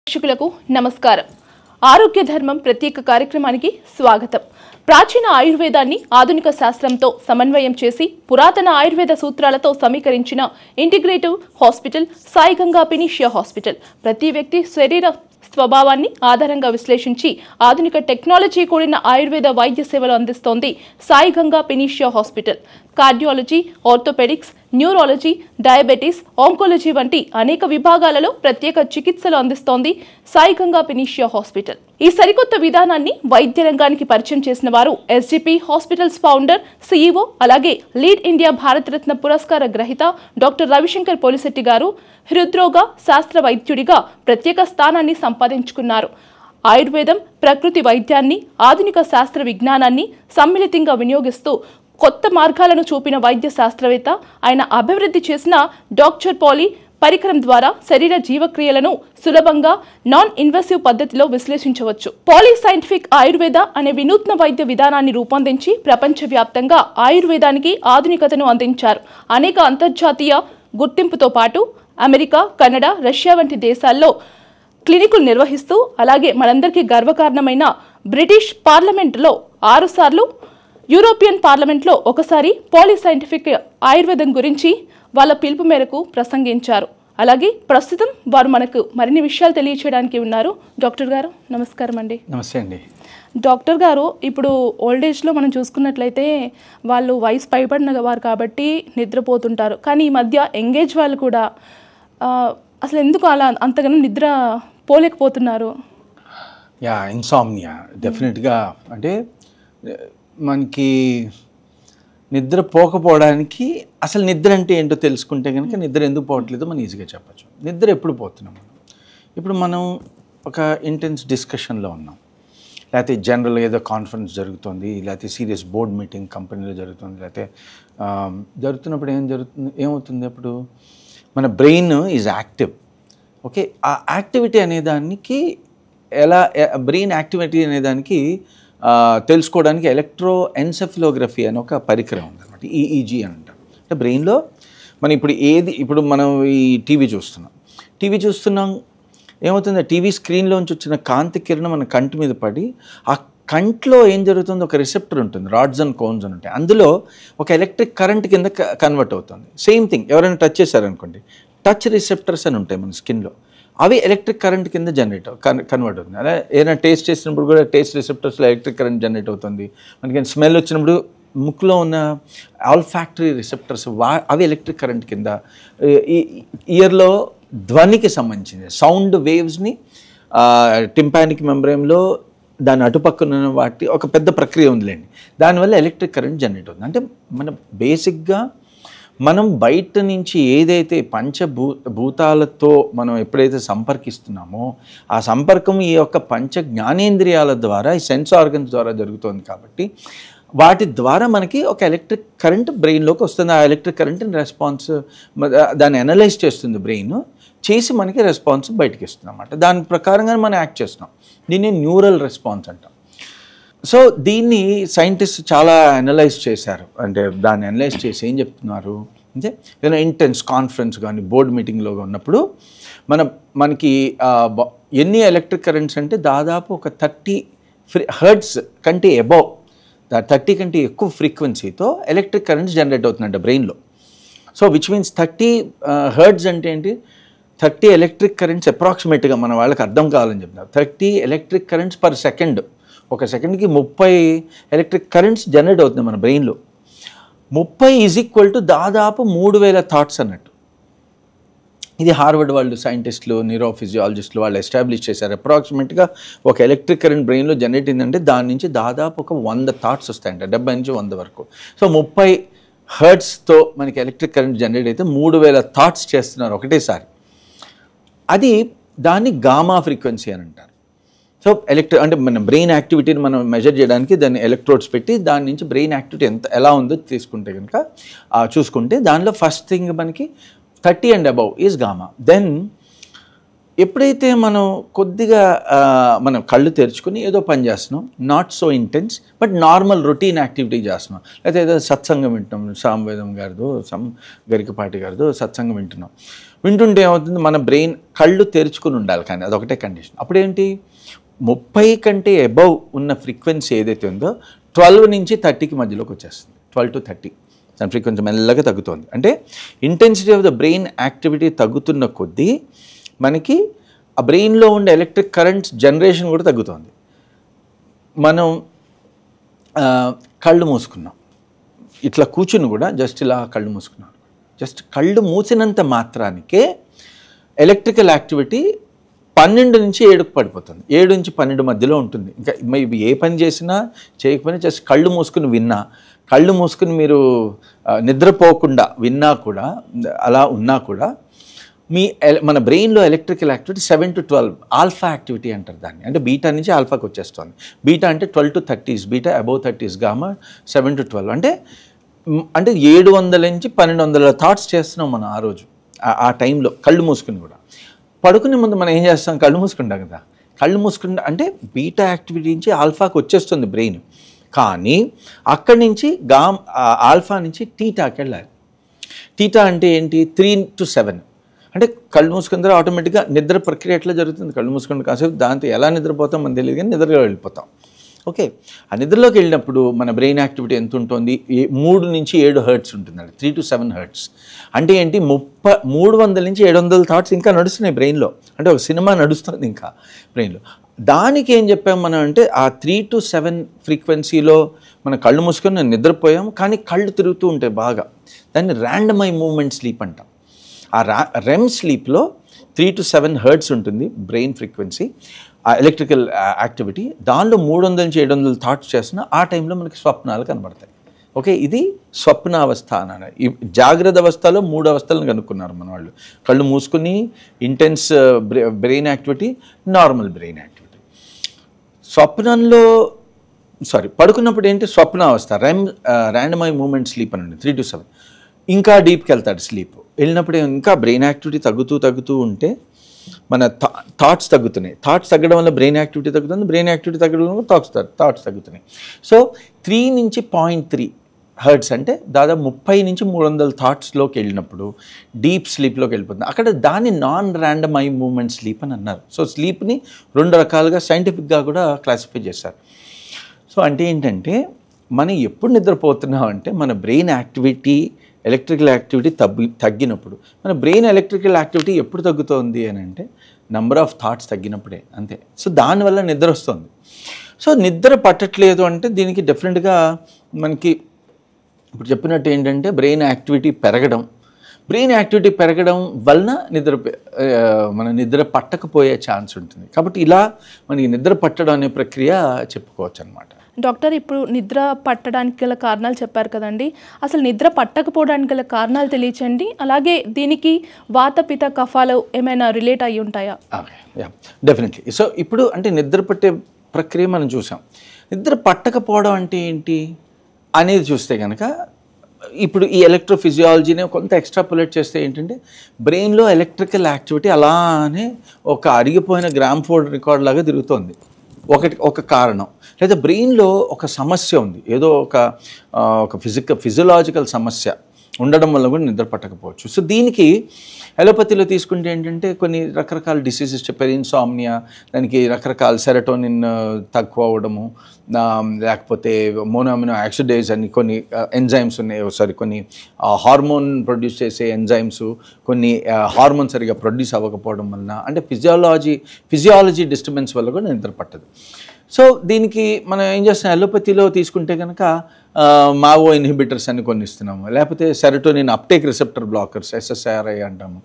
ప్రేక్షకులకు నమస్కారం. ఆరోగ్య ధర్మం ప్రత్యేక కార్యక్రమానికి స్వాగతం. ప్రాచీన ఆయుర్వేదాన్ని ఆధునిక శాస్త్రంతో సమన్వయం చేసి పురాతన ఆయుర్వేద సూత్రాలతో సమీకరించిన integrative hospital Sai Ganga Panacea hospital ప్రతి వ్యక్తి శరీర స్వభావాన్ని ఆధారంగా విశ్లేషించి ఆధునిక టెక్నాలజీ కూడిన ఆయుర్వేద వైద్య సేవలు అందిస్తోంది Sai Ganga Panacea hospital. Cardiology, orthopaedics, neurology, diabetes, oncology వంటి అనేక విభాగాలలో ప్రత్యేక చికిత్సలు అందిస్తోంది సాయి గంగా పెనీషియా హాస్పిటల్. ఈ సరికొత్త విధానాన్ని వైద్య రంగానికి పరిచయం చేసిన వారు ఎస్జిపి హాస్పిటల్స్ ఫౌండర్, సిఇఓ, అలాగే లీడ్ ఇండియా భారతరత్న పురస్కార గ్రహీత డాక్టర్ రవిశంకర్ పోలిశెట్టి గారు. హృద్రోగ శాస్త్ర వైద్యుడిగా ప్రత్యేక స్థానాన్ని సంపాదించుకున్నారు. ఆయుర్వేదం, ప్రకృతి వైద్యాన్ని, ఆధునిక శాస్త్ర విజ్ఞానాన్ని సమ్మిళితంగా వినియోగిస్తూ కొత్త మార్గాలను చూపిన వైద్య శాస్త్రవేత్త. ఆయన అభివృద్ధి చేసిన డాక్టర్ పాలీ పరికరం ద్వారా శరీర జీవక్రియలను సులభంగా నాన్ ఇన్వెసివ్ పద్ధతిలో విశ్లేషించవచ్చు. పాలీ సైంటిఫిక్ ఆయుర్వేద అనే వినూత్న వైద్య విధానాన్ని రూపొందించి ప్రపంచవ్యాప్తంగా ఆయుర్వేదానికి ఆధునికతను అందించారు. అనేక అంతర్జాతీయ గుర్తింపుతో పాటు అమెరికా, కెనడా, రష్యా వంటి దేశాల్లో క్లినికులు నిర్వహిస్తూ, అలాగే మనందరికీ గర్వకారణమైన బ్రిటిష్ పార్లమెంటులో 6 సార్లు, యూరోపియన్ పార్లమెంట్లో ఒకసారి పాలీ సైంటిఫిక్ ఆయుర్వేదం గురించి వాళ్ళ పిలుపు మేరకు ప్రసంగించారు. అలాగే ప్రస్తుతం వారు మనకు మరిన్ని విషయాలు తెలియచేయడానికి ఉన్నారు. డాక్టర్ గారు నమస్కారం అండి. నమస్తే అండి. డాక్టర్ గారు, ఇప్పుడు ఓల్డ్ ఏజ్లో మనం చూసుకున్నట్లయితే వాళ్ళు వయసు పైబడిన వారు కాబట్టి నిద్రపోతుంటారు. కానీ ఈ మధ్య ఎంగేజ్ వాళ్ళు కూడా అసలు ఎందుకు అలా అంతగానో నిద్ర పోలేకపోతున్నారు? ఇన్సామ్నియా డెఫినెట్గా. అంటే మనకి నిద్ర పోకపోవడానికి అసలు నిద్ర అంటే ఏంటో తెలుసుకుంటే కనుక నిద్ర ఎందుకు పోవట్లేదో మనం ఈజీగా చెప్పచ్చు. నిద్ర ఎప్పుడు పోతున్నాం మనం? ఇప్పుడు మనం ఒక ఇంటెన్స్ డిస్కషన్లో ఉన్నాం, లేకపోతే జనరల్ ఏదో కాన్ఫరెన్స్ జరుగుతుంది, లేకపోతే సీరియస్ బోర్డ్ మీటింగ్ కంపెనీలో జరుగుతుంది, లేకపోతే జరుగుతున్నప్పుడు ఏమవుతుంది? అప్పుడు మన బ్రెయిన్ ఈజ్ యాక్టివ్. ఓకే, ఆ యాక్టివిటీ అనేదానికి బ్రెయిన్ యాక్టివిటీ అనేదానికి తెలుసుకోవడానికి ఎలక్ట్రోఎన్సెఫలోగ్రఫీ అని ఒక పరికరం ఉందన్నమాట. ఈఈజీ అని అంటారు. అంటే బ్రెయిన్లో మనం ఇప్పుడు మనం ఈ టీవీ చూస్తున్నాం, ఏమవుతుంది? టీవీ స్క్రీన్లోంచి వచ్చిన కాంతి కిరణం మన కంటి మీద పడి ఆ కంట్లో ఏం జరుగుతుందో ఒక రిసెప్టర్ ఉంటుంది, రాడ్స్ అండ్ కోన్స్ అని ఉంటాయి. అందులో ఒక ఎలక్ట్రిక్ కరెంట్ కింద కన్వర్ట్ అవుతుంది. సేమ్ థింగ్ ఎవరైనా టచ్ చేశారనుకోండి, టచ్ రిసెప్టర్స్ అని ఉంటాయి మన స్కిన్లో, అవి ఎలక్ట్రిక్ కరెంట్ కింద కన్వర్ట్ అవుతుంది. అలా ఏదైనా టేస్ట్ చేసినప్పుడు కూడా టేస్ట్ రిసెప్టర్స్లో ఎలక్ట్రిక్ కరెంట్ జనరేట్ అవుతుంది. మనకి స్మెల్ వచ్చినప్పుడు ముక్కులో ఉన్న ఆల్ఫాక్టరీ రిసెప్టర్స్ అవి ఎలక్ట్రిక్ కరెంట్ కింద, ఇయర్లో ధ్వనికి సంబంధించింది సౌండ్ వేవ్స్ని టింపానిక్ మెంబ్రేన్లో దాని అటుపక్కన వాటి ఒక పెద్ద ప్రక్రియ ఉందిలేండి, దానివల్ల ఎలక్ట్రిక్ కరెంట్ జనరేట్ అవుతుంది. అంటే మన బేసిక్గా మనం బయట నుంచి ఏదైతే భూతాలతో మనం ఎప్పుడైతే సంపర్కిస్తున్నామో ఆ సంపర్కం ఈ యొక్క పంచ జ్ఞానేంద్రియాల ద్వారా, ఈ సెన్స్ ఆర్గన్స్ ద్వారా జరుగుతుంది. కాబట్టి వాటి ద్వారా మనకి ఒక ఎలక్ట్రిక్ కరెంట్ బ్రెయిన్లోకి వస్తుంది. ఆ ఎలక్ట్రిక్ కరెంట్ని రెస్పాన్స్ దాన్ని అనలైజ్ చేస్తుంది బ్రెయిన్, చేసి మనకి రెస్పాన్స్ బయటకి ఇస్తుంది అన్నమాట. దాని ప్రకారంగా మనం యాక్ట్ చేస్తున్నాం. దీన్ని న్యూరల్ రెస్పాన్స్ అంటాం. సో దీన్ని సైంటిస్ట్ చాలా అనలైజ్ చేశారు. అంటే దాన్ని అనలైజ్ చేసి ఏం చెప్తున్నారు అంటే, ఏదైనా ఇంటెన్స్ కాన్ఫరెన్స్ కానీ బోర్డ్ మీటింగ్లో ఉన్నప్పుడు మనకి ఎన్ని ఎలక్ట్రిక్ కరెంట్స్ అంటే దాదాపు ఒక 30 హెర్ట్జ్ కంటే అబౌవ్, 30 కంటే ఎక్కువ ఫ్రీక్వెన్సీతో ఎలక్ట్రిక్ కరెంట్స్ జనరేట్ అవుతుందంట బ్రెయిన్లో. సో విచ్ మీన్స్ 30 హెర్ట్జ్ అంటే ఏంటి? 30 ఎలక్ట్రిక్ కరెంట్స్ అప్రాక్సిమేట్గా మన వాళ్ళకి అర్థం కావాలని చెప్తున్నారు. 30 ఎలక్ట్రిక్ కరెంట్స్ పర్ సెకండ్. ఒక సెకండ్కి 30 ఎలక్ట్రిక్ కరెంట్స్ జనరేట్ అవుతుంది మన బ్రెయిన్లో. 30 ఈజ్ ఈక్వల్ టు దాదాపు 3000 థాట్స్ అన్నట్టు. ఇది హార్వర్డ్ వాళ్ళు సైంటిస్టులు, న్యూరోఫిజియాలజిస్టులు వాళ్ళు ఎస్టాబ్లిష్ చేశారు. అప్రాక్సిమేట్గా ఒక ఎలక్ట్రిక్ కరెంట్ బ్రెయిన్లో జనరేట్ అయిందంటే దాని నుంచి దాదాపు ఒక 100 థాట్స్ వస్తాయంట, 70 నుంచి 100 వరకు. సో 30 హెర్ట్జ్తో మనకి ఎలక్ట్రిక్ కరెంట్ జనరేట్ అయితే 3000 థాట్స్ చేస్తున్నారు ఒకటేసారి. అది దాన్ని గామా ఫ్రీక్వెన్సీ అని అంటారు. సో అంటే మన బ్రెయిన్ యాక్టివిటీని మనం మెజర్ చేయడానికి దాన్ని ఎలక్ట్రోడ్స్ పెట్టి దాని నుంచి బ్రెయిన్ యాక్టివిటీ ఎలా ఉందో తీసుకుంటే కనుక చూసుకుంటే దానిలో ఫస్ట్ థింగ్ మనకి 30 and above is gamma. Then ఎప్పుడైతే మనం కొద్దిగా మనం కళ్ళు తెరుచుకుని ఏదో పని చేస్తున్నాం, not so intense but normal routine activity చేస్తున్నాం, లేకపోతే ఏదో సత్సంగం వింటున్నాం, సామవేదం గారిదో గరికపాటి గారిదో సత్సంగం వింటుంటే ఏమవుతుంది, మన బ్రెయిన్ కళ్ళు తెరుచుకుని ఉండాలి, కానీ అదొకటే కండిషన్. అప్పుడేంటి 30 కంటే అబవ్ ఉన్న ఫ్రీక్వెన్సీ ఏదైతే ఉందో 12 నుంచి 30కి మధ్యలోకి వచ్చేస్తుంది. 12 to 30 దాని ఫ్రీక్వెన్సీ మెల్లగా తగ్గుతుంది. అంటే intensity of the brain activity తగ్గుతున్న కొద్దీ మనకి ఆ బ్రెయిన్లో ఉండే ఎలక్ట్రిక్ కరెంట్స్ జనరేషన్ కూడా తగ్గుతుంది. మనం కళ్ళు మూసుకున్నాం, ఇట్లా కూర్చుని కూడా జస్ట్ ఇలా కళ్ళు మూసుకున్నాం, జస్ట్ కళ్ళు మూసినంత మాత్రానికే ఎలక్ట్రికల్ యాక్టివిటీ 12 నుంచి 7కు పడిపోతుంది. 7 నుంచి 12 మధ్యలో ఉంటుంది. ఇంకా ఏ పని చేసినా చేయకపోయినా జస్ట్ కళ్ళు మూసుకుని విన్నా, కళ్ళు మూసుకుని మీరు నిద్రపోకుండా విన్నా కూడా, అలా ఉన్నా కూడా మన బ్రెయిన్లో electrical activity 7 to 12 alpha activity అంటారు దాన్ని. అంటే బీటా నుంచి ఆల్ఫాకి వచ్చేస్తుంది. బీటా అంటే 12 to 30s, beta above 30s, gamma 7 to 12. అంటే 700 నుంచి 1200 థాట్స్ చేస్తున్నాం మనం ఆ రోజు, ఆ టైంలో కళ్ళు మూసుకుని కూడా. పడుకునే ముందు మనం ఏం చేస్తాం, కళ్ళు మూసుకుంటాం కదా. కళ్ళు మూసుకుంటా అంటే బీటా యాక్టివిటీ నుంచి ఆల్ఫాకి వచ్చేస్తుంది బ్రెయిన్, కానీ అక్కడి నుంచి ఆల్ఫా నుంచి టీటాకి వెళ్ళాలి. టీటా అంటే ఏంటి, 3 to 7. అంటే కళ్ళు మూసుకున్న తర్వాత ఆటోమేటిక్గా నిద్ర ప్రక్రియ ఎట్లా జరుగుతుంది, కళ్ళు మూసుకుని కాసేపు దాంతో ఎలా నిద్రపోతాం మనం తెలియదు, కానీ నిద్రలో వెళ్ళిపోతాం. ఓకే, ఆ నిద్రలోకి వెళ్ళినప్పుడు మన బ్రెయిన్ యాక్టివిటీ ఎంత ఉంటుంది, 3 నుంచి 7 హెర్ట్జ్ ఉంటుంది, 3 to 7 హెర్ట్జ్. అంటే ఏంటి, 300 నుంచి 700 థాట్స్ ఇంకా నడుస్తున్నాయి బ్రెయిన్లో. అంటే ఒక సినిమా నడుస్తుంది ఇంకా బ్రెయిన్లో. దానికి ఏం చెప్పాం మనం అంటే, ఆ 3 to 7 ఫ్రీక్వెన్సీలో మన కళ్ళు మూసుకొని నిద్రపోయాం, కానీ కళ్ళు తిరుగుతూ ఉంటాయి బాగా. దాన్ని ర్యాండమ్ ఐ మూవ్మెంట్ స్లీప్ అంటాం. ఆ రెమ్ స్లీప్లో 3 to 7 హెర్ట్జ్ ఉంటుంది బ్రెయిన్ ఫ్రీక్వెన్సీ, ఆ ఎలక్ట్రికల్ యాక్టివిటీ. దానిలో 300 నుంచి 700 థాట్స్ చేస్తున్నా ఆ టైంలో మనకి స్వప్నాలు కనబడతాయి. ఓకే, ఇది స్వప్నావస్థ అని. ఈ జాగ్రత్త అవస్థలో 3 అవస్థలను కనుక్కున్నారు మన వాళ్ళు. కళ్ళు మూసుకుని intense brain activity, normal brain activity. పడుకున్నప్పుడు ఏంటి, స్వప్నావస్థ, ర్యాండమ్ ఐ మూవ్మెంట్ స్లీప్ అని 3 to 7. ఇంకా డీప్కి వెళ్తాడు స్లీప్. వెళ్ళినప్పుడు ఇంకా బ్రెయిన్ యాక్టివిటీ తగ్గుతూ ఉంటే మన థాట్స్ తగ్గుతున్నాయి. థాట్స్ తగ్గడం వల్ల బ్రెయిన్ యాక్టివిటీ తగ్గుతుంది, బ్రెయిన్ యాక్టివిటీ తగ్గడం వల్ల థాట్స్ తగ్గుతున్నాయి. సో 3 నుంచి 0.3 హెర్ట్జ్ అంటే దాదాపు 30 నుంచి 300 థాట్స్లోకి వెళ్ళినప్పుడు డీప్ స్లీప్లోకి వెళ్ళిపోతుంది. అక్కడ దాన్ని non random I movement sleep అని అన్నారు. సో స్లీప్ని 2 రకాలుగా సైంటిఫిక్గా కూడా క్లాసిఫై చేశారు. సో అంటే ఏంటంటే, మనం ఎప్పుడు నిద్రపోతున్నాం అంటే మన బ్రెయిన్ యాక్టివిటీ, ఎలక్ట్రికల్ యాక్టివిటీ తగ్గినప్పుడు. మన బ్రెయిన్ ఎలక్ట్రికల్ యాక్టివిటీ ఎప్పుడు తగ్గుతుంది అని అంటే, నెంబర్ ఆఫ్ థాట్స్ తగ్గినప్పుడే, అంతే. సో దానివల్ల నిద్ర వస్తుంది. సో నిద్ర పట్టట్లేదు అంటే దీనికి డెఫినెట్గా మనకి ఇప్పుడు చెప్పినట్టు ఏంటంటే, బ్రెయిన్ యాక్టివిటీ పెరగడం వలన మన నిద్ర పట్టకపోయే ఛాన్స్ ఉంటుంది. కాబట్టి ఇలా మనకి నిద్ర పట్టడం అనే ప్రక్రియ చెప్పుకోవచ్చు అనమాట. డాక్టర్, ఇప్పుడు నిద్ర పట్టడానికి గల కారణాలు చెప్పారు కదండి, అసలు నిద్ర పట్టకపోవడానికి గల కారణాలు తెలియచండి. అలాగే దీనికి వాత పిత కఫాలు ఏమైనా రిలేట్ అయ్యి ఉంటాయా? డెఫినెట్లీ. సో ఇప్పుడు అంటే నిద్ర పట్టే ప్రక్రియ మనం చూసాం. నిద్ర పట్టకపోవడం అంటే ఏంటి అనేది చూస్తే కనుక, ఇప్పుడు ఈ ఎలక్ట్రోఫిజియాలజీని కొంత ఎక్స్ట్రాపులేట్ చేస్తే ఏంటంటే, బ్రెయిన్లో ఎలక్ట్రికల్ యాక్టివిటీ అలానే ఒక అరిగిపోయిన గ్రామ్ఫోన్ రికార్డ్ లాగా తిరుగుతోంది. ఒక కారణం, లేదా బ్రెయిన్లో ఒక సమస్య ఉంది, ఏదో ఒక ఫిజియలాజికల్ సమస్య ఉండడం వల్ల కూడా నిద్ర పట్టకపోవచ్చు. సో దీనికి అలోపతిలో తీసుకుంటే ఏంటంటే, కొన్ని రకరకాల డిసీజెస్ చెప్పారు. ఇన్సామ్నియా, దానికి రకరకాల సెరటోనిన్ తక్కువ అవ్వడము, లేకపోతే మోనోఅమినో ఆక్సిడేజ్ అని కొన్ని ఎంజైమ్స్ ఉన్నాయి, కొన్ని హార్మోన్ ప్రొడ్యూస్ చేసే ఎంజైమ్స్, కొన్ని హార్మోన్ సరిగా ప్రొడ్యూస్ అవ్వకపోవడం వలన, అంటే ఫిజియాలజీ డిస్టర్బెన్స్ వల్ల కూడా నిద్ర పట్టదు. సో దీనికి మనం ఏం చేస్తున్నాం, అలోపతిలో తీసుకుంటే కనుక మావో ఇన్హిబిటర్స్ అని కొన్ని ఇస్తున్నాము, లేకపోతే serotonin uptake receptor blockers, SSRI అంటాము,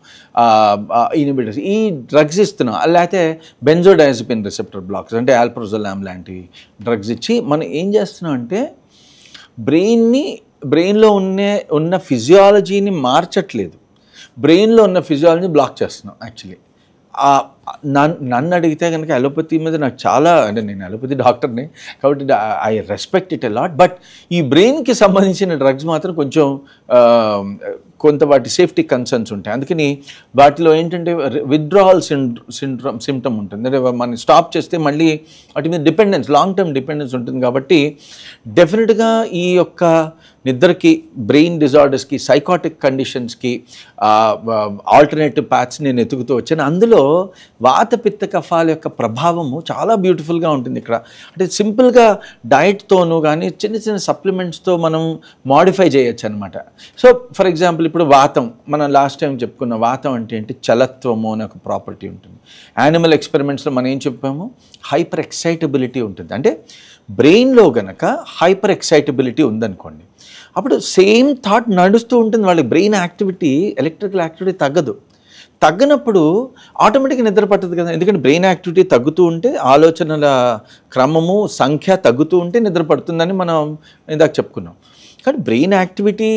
ఇన్హిబిటర్స్, ఈ డ్రగ్స్ ఇస్తున్నాం. లేకపోతే బెంజోడైజపిన్ రిసెప్టర్ బ్లాకర్స్ అంటే ఆల్ప్రోజోలామ్ లాంటి డ్రగ్స్ ఇచ్చి మనం ఏం చేస్తున్నాం అంటే, బ్రెయిన్లో ఉన్న ఫిజియాలజీని మార్చట్లేదు, బ్రెయిన్లో ఉన్న ఫిజియాలజీని బ్లాక్ చేస్తున్నాం. యాక్చువల్లీ ఆ నన్ను అడిగితే కనుక అలోపతి మీద నాకు చాలా, అంటే నేను అలోపతి డాక్టర్ని కాబట్టి I respect it a lot. But ఈ బ్రెయిన్కి సంబంధించిన డ్రగ్స్ మాత్రం కొంచెం కొంత వాటి సేఫ్టీ కన్సర్న్స్ ఉంటాయి. అందుకని వాటిలో ఏంటంటే విత్డ్రావల్ సిమ్టమ్ ఉంటుంది. అంటే మనం స్టాప్ చేస్తే మళ్ళీ వాటి మీద డిపెండెన్స్, లాంగ్ టర్మ్ డిపెండెన్స్ ఉంటుంది. కాబట్టి డెఫినెట్గా ఈ యొక్క నిద్రకి, బ్రెయిన్ డిజార్డర్స్కి, సైకాటిక్ కండిషన్స్కి ఆల్టర్నేటివ్ ప్యాథ్స్ నేను ఎతుకుతూ వచ్చాను. అందులో వాత పిత్త కఫాల యొక్క ప్రభావము చాలా బ్యూటిఫుల్గా ఉంటుంది ఇక్కడ. అంటే సింపుల్గా డైట్తోనూ కానీ చిన్న చిన్న సప్లిమెంట్స్తో మనం మాడిఫై చేయొచ్చు అనమాట. సో ఫర్ ఎగ్జాంపుల్ ఇప్పుడు వాతం, మనం లాస్ట్ టైం చెప్పుకున్న వాతం అంటే ఏంటి, చలత్వము అనే ఒక ప్రాపర్టీ ఉంటుంది. యానిమల్ ఎక్స్పెరిమెంట్స్లో మనం ఏం చెప్పాము, హైపర్ ఎక్సైటబిలిటీ ఉంటుంది. అంటే బ్రెయిన్లో గనక హైపర్ ఎక్సైటబిలిటీ ఉందనుకోండి, అప్పుడు సేమ్ థాట్ నడుస్తూ ఉంటుంది. వాళ్ళకి బ్రెయిన్ యాక్టివిటీ, ఎలక్ట్రికల్ యాక్టివిటీ తగ్గనప్పుడు ఆటోమేటిక్గా నిద్ర పట్టదు కదా. ఎందుకంటే బ్రెయిన్ యాక్టివిటీ తగ్గుతూ ఉంటే, ఆలోచనల క్రమము సంఖ్య తగ్గుతూ ఉంటే నిద్ర పడుతుందని మనం ఇందాక చెప్పుకున్నాం. కానీ బ్రెయిన్ యాక్టివిటీ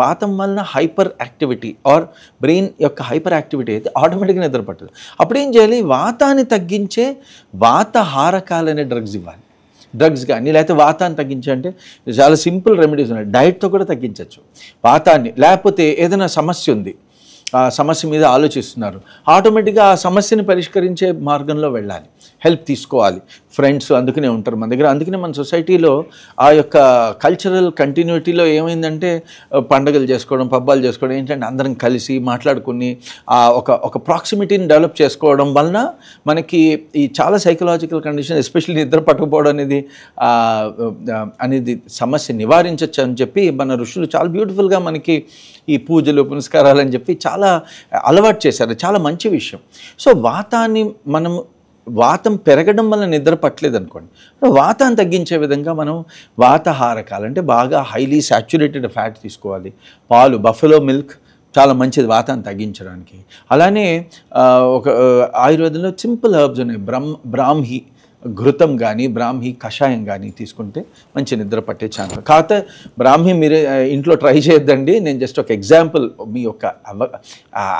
వాతం వలన హైపర్ యాక్టివిటీ ఆర్ బ్రెయిన్ యొక్క హైపర్ యాక్టివిటీ అయితే ఆటోమేటిక్గా నిద్ర పట్టదు. అప్పుడు ఏం చేయాలి, వాతాన్ని తగ్గించే వాతహారకాలు అనే డ్రగ్స్ ఇవ్వాలి. డ్రగ్స్ కానీ లేకపోతే వాతాన్ని తగ్గించంటే చాలా సింపుల్ రెమెడీస్ ఉన్నాయి. డైట్తో కూడా తగ్గించవచ్చు వాతాన్ని. లేకపోతే ఏదైనా సమస్య ఉంది, ఆ సమస్య మీద ఆలోచిస్తున్నారు, ఆటోమేటిక్గా ఆ సమస్యని పరిష్కరించే మార్గంలో వెళ్ళాలి, హెల్ప్ తీసుకోవాలి. ఫ్రెండ్స్ అందుకనే ఉంటారు మన దగ్గర. అందుకనే మన సొసైటీలో ఆ యొక్క కల్చరల్ కంటిన్యూటీలో ఏమైందంటే పండుగలు చేసుకోవడం, పబ్బాలు చేసుకోవడం ఏంటంటే అందరం కలిసి మాట్లాడుకుని ఒక ప్రాక్సిమిటీని డెవలప్ చేసుకోవడం వలన మనకి ఈ చాలా సైకలాజికల్ కండిషన్, ఎస్పెషల్లీ నిద్ర పట్టకపోవడం అనేది సమస్య నివారించవచ్చు అని చెప్పి మన ఋషులు చాలా బ్యూటిఫుల్గా మనకి ఈ పూజలు పునస్కారాలు అని చెప్పి చాలా అలవాటు చేశారు. చాలా మంచి విషయం. సో వాతం పెరగడం వల్ల నిద్ర పట్టలేదు అనుకోండి, వాతాన్ని తగ్గించే విధంగా మనం వాతహారకాలు అంటే బాగా హైలీ సాచ్యురేటెడ్ ఫ్యాట్ తీసుకోవాలి. పాలు, బఫెలో మిల్క్ చాలా మంచిది వాతాన్ని తగ్గించడానికి. అలానే ఒక ఆయుర్వేదంలో సింపుల్ హెర్బ్స్ ఉన్నాయి. బ్రాహ్మి ఘృతం కానీ, బ్రాహ్మి కషాయం కానీ తీసుకుంటే మంచి నిద్ర పట్టే ఛాన్స్. కాకపోతే బ్రాహ్మి మీరు ఇంట్లో ట్రై చేయొద్దండి. నేను జస్ట్ ఒక ఎగ్జాంపుల్, మీ యొక్క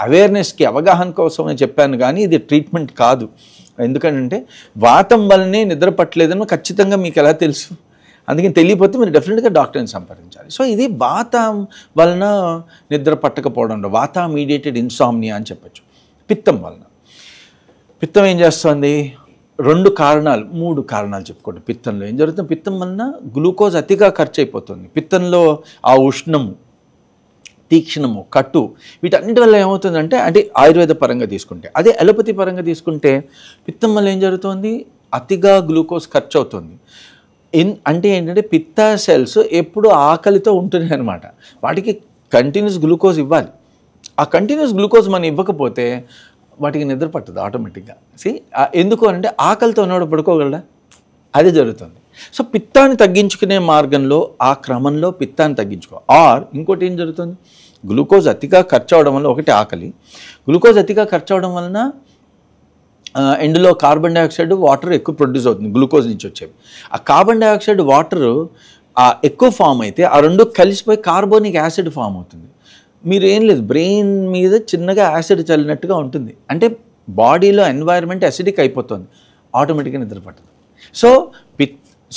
అవేర్నెస్కి, అవగాహన కోసమే చెప్పాను కానీ ఇది ట్రీట్మెంట్ కాదు. ఎందుకంటే వాతం వల్లనే నిద్ర పట్టలేదని ఖచ్చితంగా మీకు ఎలా తెలుసు? అందుకని తెలియకపోతే మీరు డెఫినెట్గా డాక్టర్ని సంప్రదించాలి. సో ఇది వాతం వలన నిద్ర పట్టకపోవడం, వాతా మీడియేటెడ్ ఇన్సామ్నియా అని చెప్పచ్చు. పిత్తం వలన, పిత్తం ఏం చేస్తుంది, 3 కారణాలు చెప్పుకోండి. పిత్తంలో ఏం జరుగుతుంది, పిత్తం వలన గ్లూకోజ్ అతిగా ఖర్చు అయిపోతుంది. పిత్తంలో ఆ ఉష్ణము, తీక్షణము, కట్టు, వీటన్నిటి వల్ల ఏమవుతుందంటే, అంటే ఆయుర్వేద పరంగా తీసుకుంటే, అదే అలోపతి పరంగా తీసుకుంటే పిత్తం వల్ల ఏం జరుగుతుంది, అతిగా గ్లూకోజ్ ఖర్చు అవుతుంది. అంటే ఏంటంటే పిత్త సెల్స్ ఎప్పుడు ఆకలితో ఉంటున్నాయి అనమాట. వాటికి కంటిన్యూస్ గ్లూకోజ్ ఇవ్వాలి. ఆ కంటిన్యూస్ గ్లూకోజ్ మనం ఇవ్వకపోతే వాటికి నిద్ర పట్టదు ఆటోమేటిక్గా. ఎందుకు అంటే ఆకలితో ఉన్నవాడు పడుకోగలడా? అదే జరుగుతుంది. సో పిత్తాన్ని తగ్గించుకునే మార్గంలో, ఆ క్రమంలో పిత్తాన్ని తగ్గించుకో. ఆర్ ఇంకోటి ఏం జరుగుతుంది, గ్లూకోజ్ అతిగా ఖర్చు అవడం వల్ల, ఒకటి ఆకలి, గ్లూకోజ్ అతిగా ఖర్చు అవడం వలన ఎండ్లో కార్బన్ డైఆక్సైడ్, వాటర్ ఎక్కువ ప్రొడ్యూస్ అవుతుంది గ్లూకోజ్ నుంచి వచ్చేవి. ఆ కార్బన్ డైఆక్సైడ్, వాటర్ ఎక్కువ ఫామ్ అయితే ఆ రెండు కలిసిపోయి కార్బోనిక్ యాసిడ్ ఫామ్ అవుతుంది. మీరు ఏం లేదు, బ్రెయిన్ మీద చిన్నగా యాసిడ్ చల్లినట్టుగా ఉంటుంది. అంటే బాడీలో ఎన్వైరన్మెంట్ అసిడిక్ అయిపోతుంది, ఆటోమేటిక్గా నిద్ర పట్టదు.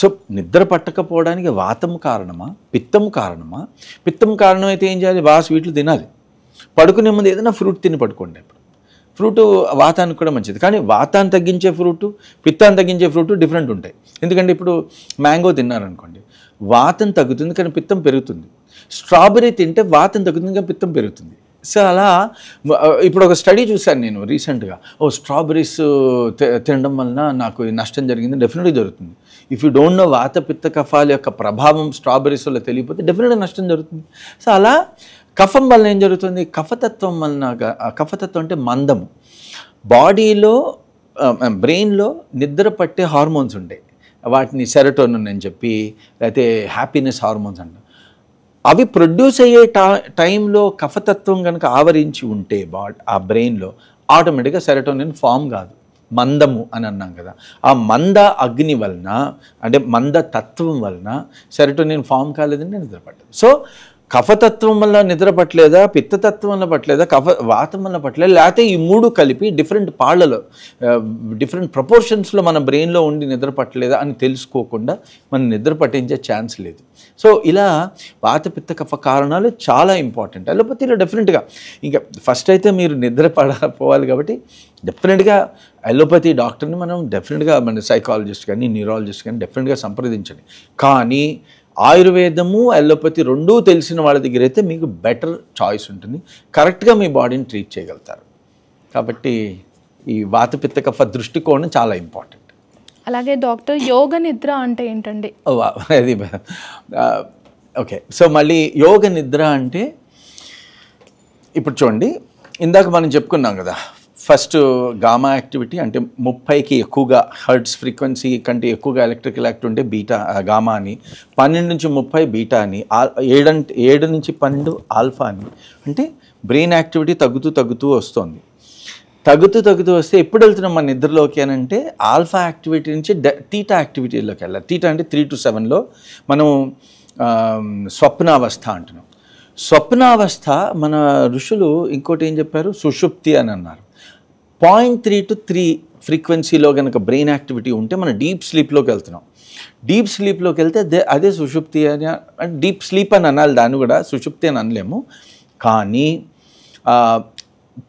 సో నిద్ర పట్టకపోవడానికి వాతం కారణమా, పిత్తం కారణమా? పిత్తం కారణం అయితే ఏం చేయాలి, బాగా స్వీట్లు తినాలి. పడుకునే ముందు ఏదైనా ఫ్రూట్ తిని పడుకోండి. ఫ్రూటు వాతానికి కూడా మంచిది. కానీ వాతాన్ని తగ్గించే ఫ్రూటు, పిత్తాన్ని తగ్గించే ఫ్రూటు డిఫరెంట్ ఉంటాయి. ఎందుకంటే ఇప్పుడు మ్యాంగో తిన్నారనుకోండి, వాతం తగ్గుతుంది కానీ పిత్తం పెరుగుతుంది. స్ట్రాబెర్రీ తింటే వాతం తగ్గుతుంది కానీ పిత్తం పెరుగుతుంది. సో అలా ఇప్పుడు ఒక స్టడీ చూశాను నేను రీసెంట్గా, స్ట్రాబెర్రీస్ తినడం వలన నాకు నష్టం జరిగింది. డెఫినెట్గా జరుగుతుంది. ఇఫ్ యూ డోంట్ నో వాత పిత్త కఫాల యొక్క ప్రభావం స్ట్రాబెర్రీస్ వల్ల తెలియకపోతే డెఫినెట్గా నష్టం జరుగుతుంది. సో అలా కఫం వలన ఏం జరుగుతుంది, కఫతత్వం వలన, కఫతత్వం అంటే మందము, బాడీలో బ్రెయిన్లో నిద్ర పట్టే హార్మోన్స్ ఉంటాయి. వాటిని సెరటోనిన్ అని చెప్పి, లేకపోతే హ్యాపీనెస్ హార్మోన్స్ అంటాం. అవి ప్రొడ్యూస్ అయ్యే టైంలో కఫతత్వం కనుక ఆవరించి ఉంటే ఆ బ్రెయిన్లో ఆటోమేటిక్గా సెరటోనిన్ ఫామ్ కాదు. మందము అని అన్నాం కదా, ఆ మంద అగ్ని వలన, అంటే మంద తత్వం వలన సెరటోనిన్ ఫామ్ కాలేదంటే నిద్రపట్టదు. సో కఫతత్వం వల్ల నిద్ర పట్టలేదా, పిత్తతత్వం వల్ల పట్టలేదా, వాతం వల్ల పట్టలేదా, లేకపోతే ఈ మూడు కలిపి డిఫరెంట్ పాళ్ళలో డిఫరెంట్ ప్రపోర్షన్స్లో మన బ్రెయిన్లో ఉండి నిద్ర పట్టలేదా అని తెలుసుకోకుండా మనం నిద్ర పట్టించే ఛాన్స్ లేదు. సో ఇలా వాత పిత్త కఫ కారణాలు చాలా ఇంపార్టెంట్. అలోపతిలో డెఫినెట్గా ఇంకా ఫస్ట్ అయితే మీరు నిద్ర పడపోవాలి కాబట్టి డెఫినెట్గా అలోపతి డాక్టర్ని మనం డెఫినెట్గా మన సైకాలజిస్ట్ కానీ న్యూరాలజిస్ట్ కానీ డెఫినెట్గా సంప్రదించండి. కానీ ఆయుర్వేదము అలోపతి రెండూ తెలిసిన వాళ్ళ దగ్గర అయితే మీకు బెటర్ చాయిస్ ఉంటుంది, కరెక్ట్గా మీ బాడీని ట్రీట్ చేయగలుగుతారు. కాబట్టి ఈ వాత పిత్త కఫ దృష్టికోణం చాలా ఇంపార్టెంట్. అలాగే డాక్టర్ యోగ నిద్ర అంటే ఏంటండి? అది ఓకే. సో మళ్ళీ యోగ నిద్ర అంటే ఇప్పుడు చూడండి, ఇందాక మనం చెప్పుకున్నాం కదా, ఫస్ట్ గామా యాక్టివిటీ అంటే 30కి ఎక్కువగా హెర్ట్జ్ ఫ్రీక్వెన్సీ కంటే ఎక్కువగా ఎలక్ట్రికల్ యాక్టివిటీ ఉంటే బీటా గామా అని, 12 నుంచి 30 బీటా అని, 7 నుంచి 12 ఆల్ఫా అని. అంటే బ్రెయిన్ యాక్టివిటీ తగ్గుతూ వస్తుంది. తగ్గుతూ వస్తే ఎప్పుడు వెళ్తున్నాం మన నిద్రలోకి అని అంటే ఆల్ఫా యాక్టివిటీ నుంచి టీటా యాక్టివిటీలోకి వెళ్ళాలి. టీటా అంటే 3 to 7లో మనం స్వప్నావస్థ అంటున్నాం. స్వప్నావస్థ మన ఋషులు ఇంకోటి ఏం చెప్పారు, సుషుప్తి అని అన్నారు. 0.3 to 3 ఫ్రీక్వెన్సీలో కనుక బ్రెయిన్ యాక్టివిటీ ఉంటే మనం డీప్ స్లీప్లోకి వెళ్తున్నాం. డీప్ స్లీప్లోకి వెళ్తే అదే సుషుప్తి అని, డీప్ స్లీప్ అని అనాలి, దాన్ని కూడా సుషుప్తి అని అనలేము. కానీ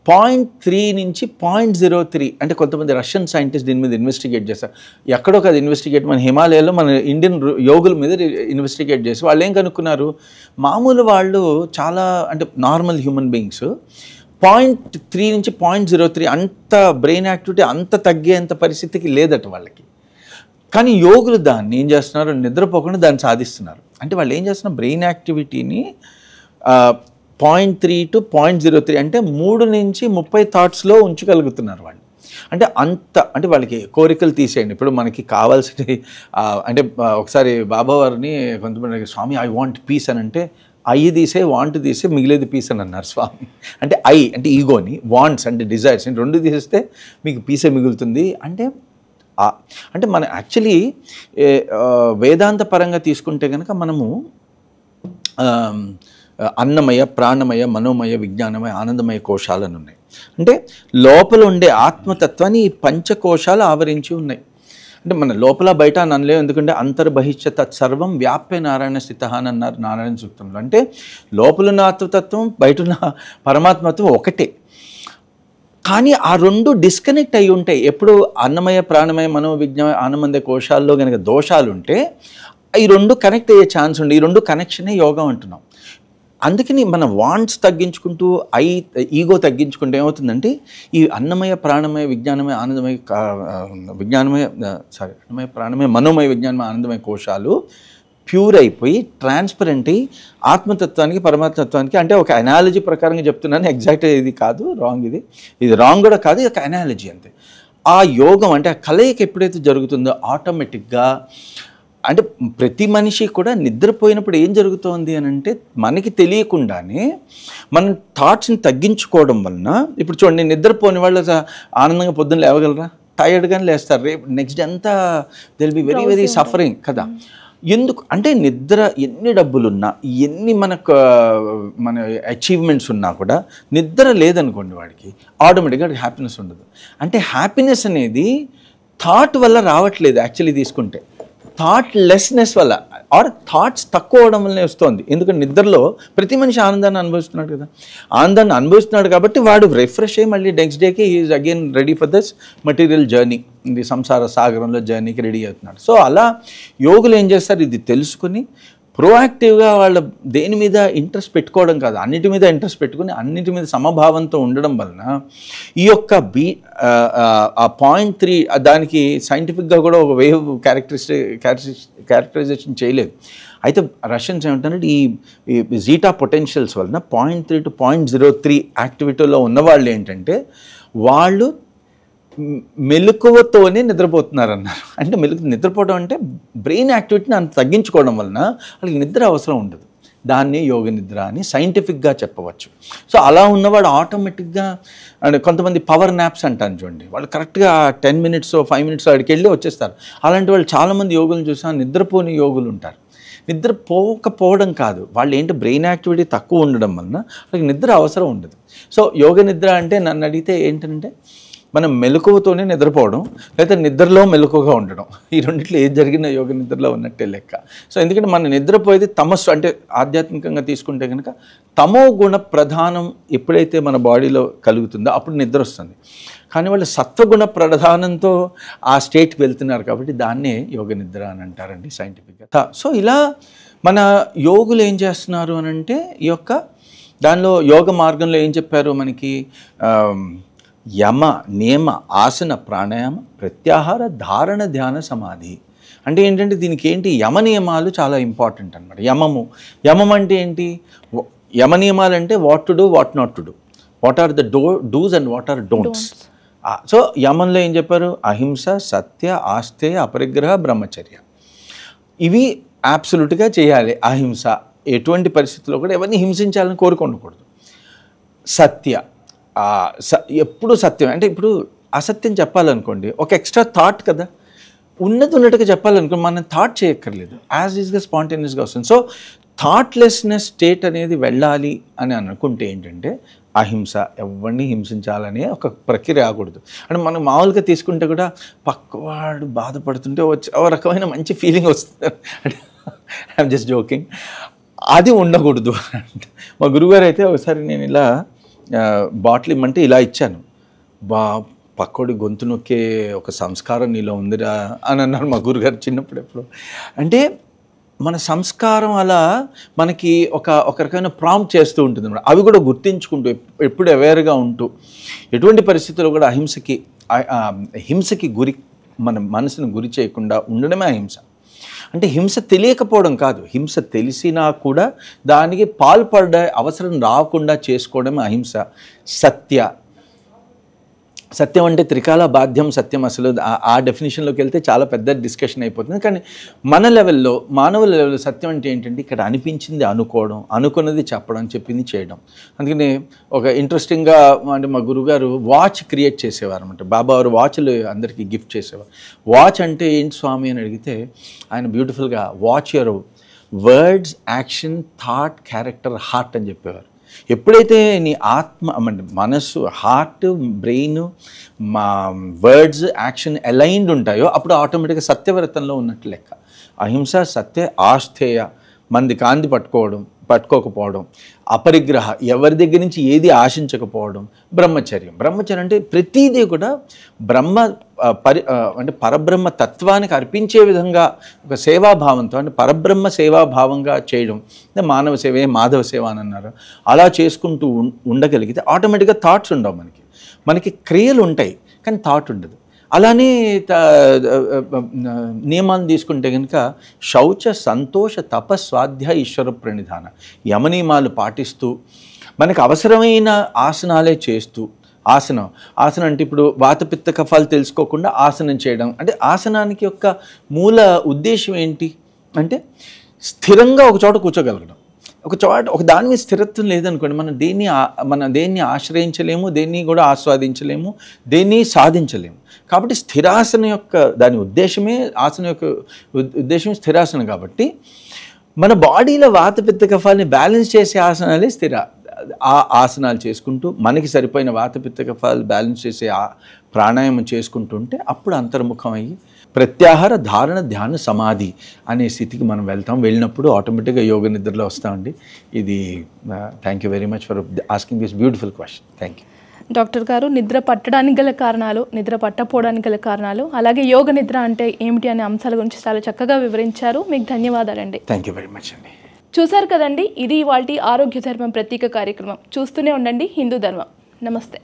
0.3 నుంచి 0.03 అంటే కొంతమంది రష్యన్ సైంటిస్ట్ దీని మీద ఇన్వెస్టిగేట్ చేస్తారు. ఎక్కడో కాదు ఇన్వెస్టిగేట్, మన హిమాలయాలో మన ఇండియన్ యోగుల మీద ఇన్వెస్టిగేట్ చేసి వాళ్ళు ఏం కనుక్కున్నారు, మామూలు వాళ్ళు చాలా అంటే నార్మల్ హ్యూమన్ బీయింగ్స్ 0.3 నుంచి 0.03 అంత బ్రెయిన్ యాక్టివిటీ అంత తగ్గేంత పరిస్థితికి లేదట వాళ్ళకి. కానీ యోగులు దాన్ని ఏం చేస్తున్నారు, నిద్రపోకుండా దాన్ని సాధిస్తున్నారు. అంటే వాళ్ళు ఏం చేస్తున్నారు, బ్రెయిన్ యాక్టివిటీని 0.3 to 0.03 అంటే 3 నుంచి 30 థాట్స్లో ఉంచగలుగుతున్నారు వాళ్ళు. అంటే అంటే వాళ్ళకి కోరికలు తీసేయండి. ఇప్పుడు మనకి కావాల్సిన అంటే ఒకసారి బాబావారిని కొంతమంది, స్వామి ఐ వాంట్ పీస్ అని అంటే, ఐ తీసే వాంట్ తీసే మిగిలేది పీస్ అని అన్నారు స్వామి. అంటే ఐ అంటే ఈగోని, వాంట్స్ అంటే డిజైర్స్ రెండు తీసేస్తే మీకు పీసే మిగులుతుంది. అంటే మన యాక్చువల్లీ వేదాంత పరంగా తీసుకుంటే కనుక మనము అన్నమయ, ప్రాణమయ, మనోమయ, విజ్ఞానమయ, ఆనందమయ కోశాలను ఉన్నాయి. అంటే లోపల ఉండే ఆత్మతత్వాన్ని ఈ పంచకోశాలు ఆవరించి ఉన్నాయి. అంటే మన లోపల బయట అని అనలేము, ఎందుకంటే అంతర్బహిష్య తత్సర్వం వ్యాప్య నారాయణ స్థిత అని అన్నారు నారాయణ సూక్తంలో. అంటే లోపలున్న ఆత్మతత్వం బయటున్న పరమాత్మత్వం ఒకటే. కానీ ఆ రెండు డిస్కనెక్ట్ అయి ఉంటాయి. ఎప్పుడు అన్నమయ, ప్రాణమయ, మనో, విజ్ఞాన, ఆనందమయ కోశాల్లో కనుక దోషాలు ఉంటే ఈ రెండు కనెక్ట్ అయ్యే ఛాన్స్ ఉండే. ఈ రెండు కనెక్షనే యోగా అంటున్నాం. అందుకని మన వాంట్స్ తగ్గించుకుంటూ ఈగో తగ్గించుకుంటే ఏమవుతుందంటే ఈ అన్నమయ, ప్రాణమయ, విజ్ఞానమయ, ఆనందమయ అన్నమయ, ప్రాణమయ, మనోమయ, విజ్ఞానమయ, ఆనందమయ కోశాలు ప్యూర్ అయిపోయి ట్రాన్స్పరెంట్ అయ్యి ఆత్మతత్వానికి, పరమాత్మతత్వానికి, అంటే ఒక అనాలజీ ప్రకారంగా చెప్తున్నాను, ఎగ్జాక్ట్గా ఇది కాదు, రాంగ్, ఇది రాంగ్ కూడా కాదు, ఇది ఒక అనాలజీ అంతే. ఆ యోగం అంటే ఆ కలయిక ఎప్పుడైతే జరుగుతుందో ఆటోమేటిక్గా, అంటే ప్రతి మనిషి కూడా నిద్రపోయినప్పుడు ఏం జరుగుతోంది అని అంటే మనకి తెలియకుండానే మన థాట్స్ని తగ్గించుకోవడం వలన, ఇప్పుడు చూడండి నిద్రపోని వాళ్ళు ఆనందంగా పొద్దున్న లేవగలరా, టైర్డ్గానే లేస్తారు, రేపు నెక్స్ట్ డే అంతా will be very very suffering కదా. ఎందుకు అంటే నిద్ర ఎన్ని డబ్బులున్నా, ఎన్ని మన అచీవ్మెంట్స్ ఉన్నా కూడా నిద్ర లేదనుకోండి వాడికి ఆటోమేటిక్గా హ్యాపీనెస్ ఉండదు. అంటే హ్యాపీనెస్ అనేది థాట్ వల్ల రావట్లేదు యాక్చువల్లీ తీసుకుంటే, థాట్ లెస్నెస్ వల్ల ఆర్ థాట్స్ తక్కువ అవడం వల్లనే వస్తుంది. ఎందుకంటే నిద్రలో ప్రతి మనిషి ఆనందాన్ని అనుభవిస్తున్నాడు కదా, ఆనందాన్ని అనుభవిస్తున్నాడు కాబట్టి వాడు రిఫ్రెష్ అయ్యి మళ్ళీ నెక్స్ట్ డేకి is again ready for this material journey, ఇది సంసార సాగరంలో జర్నీకి రెడీ అవుతున్నాడు. సో అలా యోగులు ఏం చేస్తారు, ఇది తెలుసుకుని ప్రోయాక్టివ్గా వాళ్ళ దేని మీద ఇంట్రెస్ట్ పెట్టుకోవడం కాదు, అన్నిటి మీద ఇంట్రెస్ట్ పెట్టుకుని అన్నిటి మీద సమభావంతో ఉండడం వలన ఈ యొక్క ఆ 0.3 దానికి సైంటిఫిక్గా కూడా ఒక వేవ్ క్యారెక్టరైజేషన్ చేయలేదు. అయితే రష్యన్స్ ఏమంటారంటే ఈ జీటా పొటెన్షియల్స్ వలన 0.3 to 0.03 యాక్టివిటీలో ఉన్నవాళ్ళు ఏంటంటే వాళ్ళు మెలకువతోనే నిద్రపోతున్నారు అన్నారు. అంటే నిద్రపోవడం అంటే బ్రెయిన్ యాక్టివిటీని అంత తగ్గించుకోవడం వలన వాళ్ళకి నిద్ర అవసరం ఉండదు. దాన్ని యోగ నిద్ర అని సైంటిఫిక్గా చెప్పవచ్చు. సో అలా ఉన్నవాడు ఆటోమేటిక్గా, అండ్ కొంతమంది పవర్ నాప్స్ అంటాను చూడండి, వాళ్ళు కరెక్ట్గా 10 minutes 5 minutes అక్కడికి వెళ్ళి వచ్చేస్తారు. అలాంటి వాళ్ళు చాలామంది యోగులను చూసా నిద్రపోని యోగులు ఉంటారు. నిద్రపోకపోవడం కాదు, వాళ్ళు ఏంటి బ్రెయిన్ యాక్టివిటీ తక్కువ ఉండడం వలన వాళ్ళకి నిద్ర అవసరం ఉండదు. సో యోగ నిద్ర అంటే నన్ను అడిగితే ఏంటంటే మనం మెలకువతోనే నిద్రపోవడం, లేదా నిద్రలో మెలకువగా ఉండడం, ఈ రెండిట్లో ఏది జరిగిన యోగ నిద్రలో ఉన్నట్టే లెక్క. సో ఎందుకంటే మన నిద్రపోయేది తమస్సు, అంటే ఆధ్యాత్మికంగా తీసుకుంటే కనుక తమో గుణ ప్రధానం ఎప్పుడైతే మన బాడీలో కలుగుతుందో అప్పుడు నిద్ర వస్తుంది. కానీ వాళ్ళు సత్వగుణ ప్రధానంతో ఆ స్టేట్కి వెళ్తున్నారు కాబట్టి దాన్నే యోగ నిద్ర అని అంటారండి సైంటిఫిక్గా. సో ఇలా మన యోగులు ఏం చేస్తున్నారు అని అంటే ఈ యొక్క దానిలో యోగ మార్గంలో ఏం చెప్పారు మనకి, యమ నియమ ఆసన ప్రాణాయామ ప్రత్యాహార ధారణ ధ్యాన సమాధి. అంటే ఏంటంటే దీనికి ఏంటి, యమ నియమాలు చాలా ఇంపార్టెంట్ అనమాట. యమం అంటే ఏంటి, యమ నియమాలు అంటే what to do what not to do, what are the dos and what are don'ts. So యమంలో ఏం చెప్పారు, అహింస, సత్య, ఆస్తేయ, అపరిగ్రహ, బ్రహ్మచర్య. ఇవి అబ్సల్యూట్గా చేయాలి. అహింస, ఎటువంటి పరిస్థితుల్లో కూడా ఎవరిని హింసించాలని కోరుకోకూడదు. సత్య, ఎప్పుడు సత్యం, అంటే ఇప్పుడు అసత్యం చెప్పాలనుకోండి ఒక ఎక్స్ట్రా థాట్ కదా, ఉన్నట్టుగా చెప్పాలనుకోండి మనం థాట్ చేయక్కర్లేదు, యాజ్ ఈజ్గా స్పాంటేనియస్గా వస్తుంది. సో థాట్లెస్నెస్ స్టేట్ అనేది వెళ్ళాలి అని అనుకుంటే ఏంటంటే అహింస, ఎవరిని హింసించాలనే ఒక ప్రక్రియ రాకూడదు. అంటే మనం మామూలుగా తీసుకుంటే కూడా పక్కవాడు బాధపడుతుంటే వచ్చి ఒక రకమైన మంచి ఫీలింగ్ వస్తుంది, అంటే ఐఎమ్ జస్ట్ జోకింగ్, అది ఉండకూడదు. మా గురువుగారు అయితే ఒకసారి నేను ఇలా బాటిల్ ఇమ్మంటే ఇలా ఇచ్చాను, పక్కోడి గొంతు నొక్కే ఒక సంస్కారం నీలో ఉందిరా అని అన్నారు మా గురుగారు చిన్నప్పుడు. ఎప్పుడు అంటే మన సంస్కారం అలా మనకి ఒక రకమైన ప్రాంప్ట్ చేస్తూ ఉంటుంది అన్నమాట. అవి కూడా గుర్తించుకుంటూ ఎప్పుడు అవేర్గా ఉంటూ ఎటువంటి పరిస్థితుల్లో కూడా హింసకి గురి, మన మనసును గురి చేయకుండా ఉండడమే అహింస. అంటే హింస తెలియకపోవడం కాదు, హింస తెలిసినా కూడా దానికి పాల్పడే అవసరం రాకుండా చేసుకోవడం అహింస. సత్యం అంటే త్రికాల బాధ్యం సత్యం, అసలు ఆ డెఫినేషన్లోకి వెళ్తే చాలా పెద్ద డిస్కషన్ అయిపోతుంది. కానీ మన లెవెల్లో, మానవుల లెవెల్లో సత్యం అంటే ఏంటంటే ఇక్కడ అనిపించింది అనుకోవడం, అనుకున్నది చెప్పడం, చెప్పింది చేయడం. అందుకని ఒక ఇంట్రెస్టింగ్గా అంటే మా గురుగారు వాచ్ క్రియేట్ చేసేవారు అనమాట. బాబా వారు వాచ్లు అందరికీ గిఫ్ట్ చేసేవారు. వాచ్ అంటే ఏంటి స్వామి అని అడిగితే ఆయన బ్యూటిఫుల్గా watch your words, action, thought, character, heart అని చెప్పేవారు. ఎప్పుడైతే నీ ఆత్మ, మనస్సు, హార్ట్, బ్రెయిన్, మా వర్డ్స్, యాక్షన్ అలైన్డ్ ఉంటాయో అప్పుడు ఆటోమేటిక్గా సత్యవ్రతంలో ఉన్నట్టు లెక్క. అహింస, సత్య, ఆస్థేయ, మంది కాంతి పట్టుకోకపోవడం, అపరిగ్రహ, ఎవరి దగ్గర నుంచి ఏది ఆశించకపోవడం, బ్రహ్మచర్యం అంటే ప్రతిదీ కూడా అంటే పరబ్రహ్మ తత్వానికి అర్పించే విధంగా ఒక సేవాభావంతో, అంటే పరబ్రహ్మ సేవాభావంగా చేయడం. మానవ సేవే మాధవ సేవ అని అన్నారు. అలా చేసుకుంటూ ఉండగలిగితే ఆటోమేటిక్గా థాట్స్ ఉండవు, మనకి క్రియలు ఉంటాయి కానీ థాట్ ఉండదు. అలానే నియమాన్ని తీసుకుంటే కనుక శౌచ, సంతోష, తప, స్వాధ్యాయ, ఈశ్వర ప్రణిధాన, యమనియమాలు పాటిస్తూ మనకు అవసరమైన ఆసనాలే చేస్తూ, ఆసనం అంటే ఇప్పుడు వాతపిత్త కఫాలు తెలుసుకోకుండా ఆసనం చేయడం. అంటే ఆసనానికి యొక్క మూల ఉద్దేశం ఏంటి అంటే స్థిరంగా ఒక చోట కూర్చోగలగడం. ఒక దాని మీద స్థిరత్వం లేదనుకోండి, మనం దేన్ని ఆశ్రయించలేము, దేన్ని కూడా ఆస్వాదించలేము, దేన్ని సాధించలేము. కాబట్టి స్థిరాసనం యొక్క దాని ఉద్దేశమే, ఆసనం యొక్క ఉద్దేశం స్థిరాసనం. కాబట్టి మన బాడీలో వాతపిత్త కఫాలని బ్యాలెన్స్ చేసే ఆసనాలే ఆసనాలు చేసుకుంటూ మనకి సరిపోయిన వాతపిత్త కఫాలు బ్యాలెన్స్ చేసే ప్రాణాయామం చేసుకుంటుంటే అప్పుడు అంతర్ముఖం అయ్యి ప్రత్యాహార, ధారణ, ధ్యాన, సమాధి అనే స్థితికి మనం వెళ్ళినప్పుడు ఆటోమేటిక్గా యోగ నిద్రలో వస్తామండి. ఇది thank you very much for asking this beautiful question. Thank you. Doctor గారు, నిద్ర పట్టడానికి గల కారణాలు, నిద్ర పట్టకపోవడానికి గల కారణాలు, అలాగే యోగ నిద్ర అంటే ఏమిటి అనే అంశాల గురించి చాలా చక్కగా వివరించారు. మీకు ధన్యవాదాలండి. థ్యాంక్ యూ వెరీ మచ్ అండి. చూశారు కదండి, ఇది ఇవాల్టి ఆరోగ్య ధర్మం ప్రత్యేక కార్యక్రమం. చూస్తూనే ఉండండి హిందూ ధర్మం. నమస్తే.